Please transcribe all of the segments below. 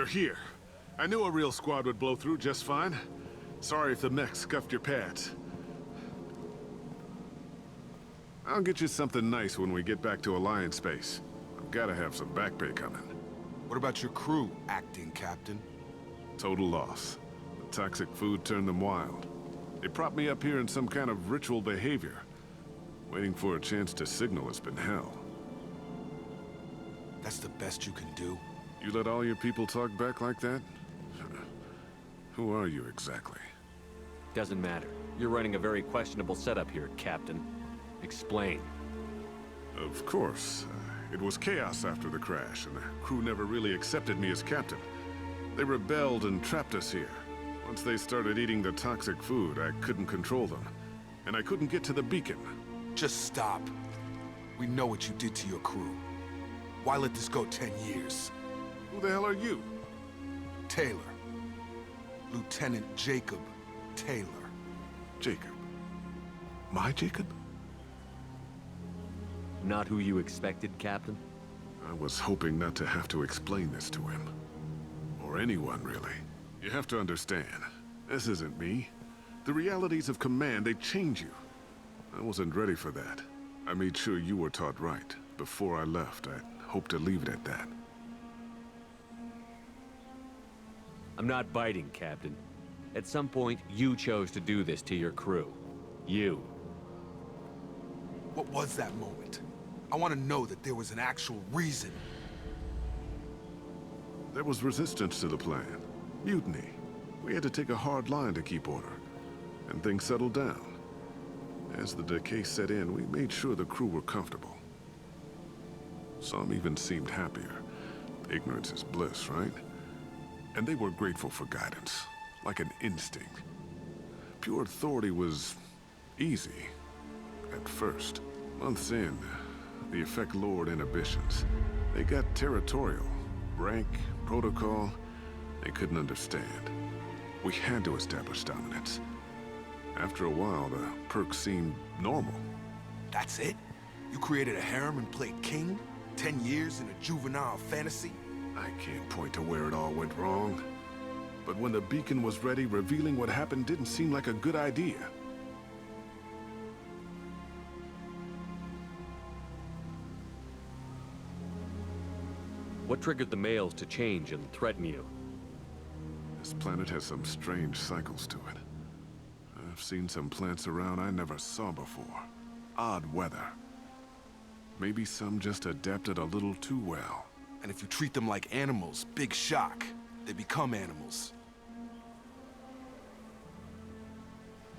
You're here. I knew a real squad would blow through just fine. Sorry if the mech scuffed your pads. I'll get you something nice when we get back to Alliance space. I've gotta have some back pay coming. What about your crew, acting captain? Total loss. The toxic food turned them wild. They propped me up here in some kind of ritual behavior. Waiting for a chance to signal has been hell. That's the best you can do? You let all your people talk back like that? Who are you exactly? Doesn't matter. You're running a very questionable setup here, Captain. Explain. Of course. It was chaos after the crash, and the crew never really accepted me as captain. They rebelled and trapped us here. Once they started eating the toxic food, I couldn't control them. And I couldn't get to the beacon. Just stop. We know what you did to your crew. Why let this go 10 years? Who the hell are you? Taylor. Lieutenant Jacob Taylor. Jacob. My Jacob? Not who you expected, Captain? I was hoping not to have to explain this to him. Or anyone, really. You have to understand, this isn't me. The realities of command, they change you. I wasn't ready for that. I made sure you were taught right. Before I left, I hoped to leave it at that. I'm not biting, Captain. At some point, you chose to do this to your crew. You. What was that moment? I want to know that there was an actual reason. There was resistance to the plan. Mutiny. We had to take a hard line to keep order. And things settled down. As the decay set in, we made sure the crew were comfortable. Some even seemed happier. Ignorance is bliss, right? And they were grateful for guidance, like an instinct. Pure authority was easy, at first. Months in, the effect lowered inhibitions. They got territorial. Rank, protocol, they couldn't understand. We had to establish dominance. After a while, the perks seemed normal. That's it? You created a harem and played king? 10 years in a juvenile fantasy? I can't point to where it all went wrong. But when the beacon was ready, revealing what happened didn't seem like a good idea. What triggered the males to change and threaten you? This planet has some strange cycles to it. I've seen some plants around I never saw before. Odd weather. Maybe some just adapted a little too well. And if you treat them like animals, big shock. They become animals.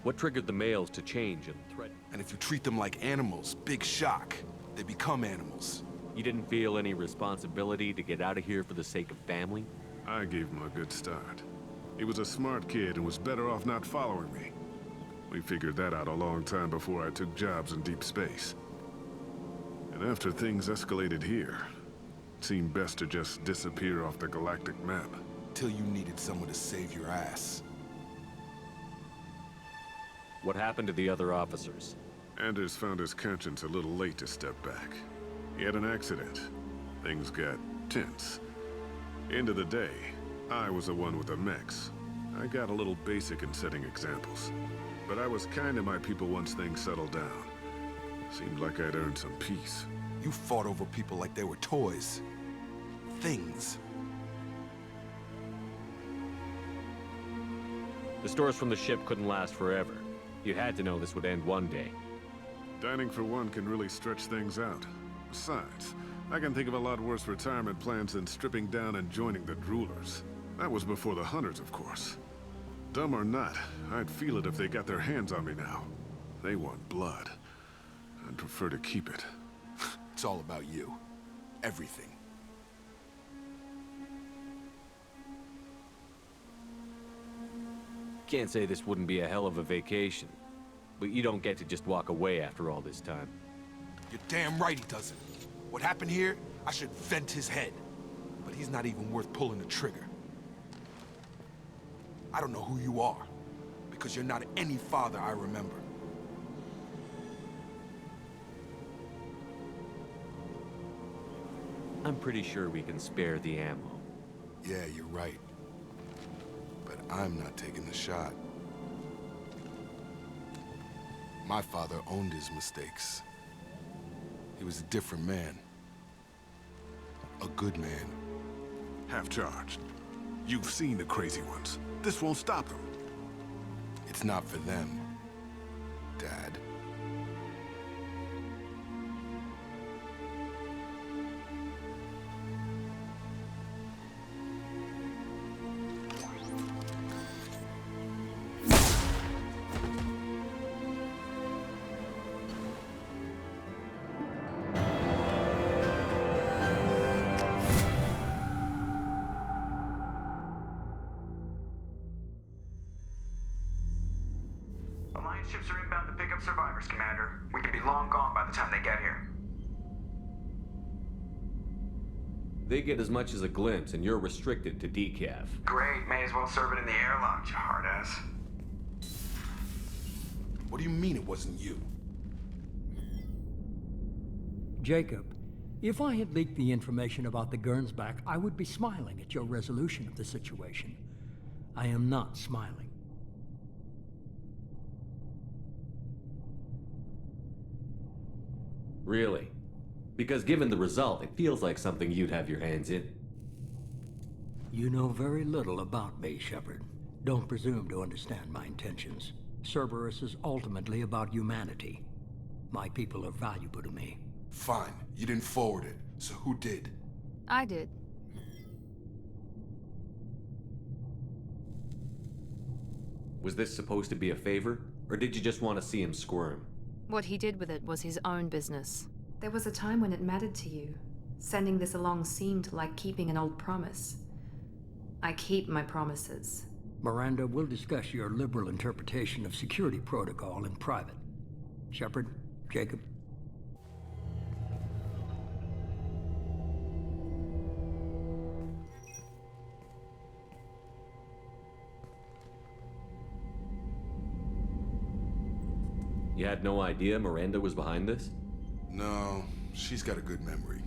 What triggered the males to change and threaten? And if you treat them like animals, big shock. They become animals. You didn't feel any responsibility to get out of here for the sake of family? I gave him a good start. He was a smart kid and was better off not following me. We figured that out a long time before I took jobs in deep space. And after things escalated here, it seemed best to just disappear off the galactic map. Till you needed someone to save your ass. What happened to the other officers? Anders found his conscience a little late to step back. He had an accident. Things got tense. End of the day, I was the one with the mechs. I got a little basic in setting examples. But I was kind to my people once things settled down. Seemed like I'd earned some peace. You fought over people like they were toys. Things. The stores from the ship couldn't last forever. You had to know this would end one day. Dining for one can really stretch things out. Besides, I can think of a lot worse retirement plans than stripping down and joining the Droolers. That was before the Hunters, of course. Dumb or not, I'd feel it if they got their hands on me now. They want blood. I'd prefer to keep it. It's all about you. Everything. Can't say this wouldn't be a hell of a vacation. But you don't get to just walk away after all this time. You're damn right he doesn't. What happened here, I should vent his head. But he's not even worth pulling the trigger. I don't know who you are, because you're not any father I remember. I'm pretty sure we can spare the ammo. Yeah, you're right. But I'm not taking the shot. My father owned his mistakes. He was a different man. A good man. Half-charged. You've seen the crazy ones. This won't stop them. It's not for them, Dad. Alliance ships are inbound to pick up survivors, Commander. We could be long gone by the time they get here. They get as much as a glimpse, and you're restricted to decaf. Great, may as well serve it in the airlock, you hard ass. What do you mean it wasn't you? Jacob, if I had leaked the information about the Gernsback, I would be smiling at your resolution of the situation. I am not smiling. Really? Because given the result, it feels like something you'd have your hands in. You know very little about me, Shepard. Don't presume to understand my intentions. Cerberus is ultimately about humanity. My people are valuable to me. Fine, you didn't forward it, so who did? I did. Was this supposed to be a favor? Or did you just want to see him squirm? What he did with it was his own business. There was a time when it mattered to you. Sending this along seemed like keeping an old promise. I keep my promises. Miranda, we'll discuss your liberal interpretation of security protocol in private. Shepard, Jacob. You had no idea Miranda was behind this? No, she's got a good memory.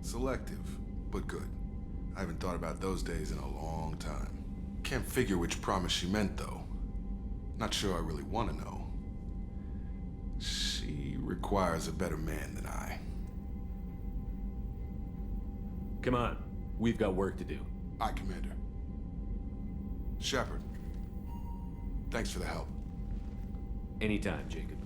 Selective, but good. I haven't thought about those days in a long time. Can't figure which promise she meant, though. Not sure I really want to know. She requires a better man than I. Come on, we've got work to do. Aye, Commander. Shepard, thanks for the help. Anytime, Jacob.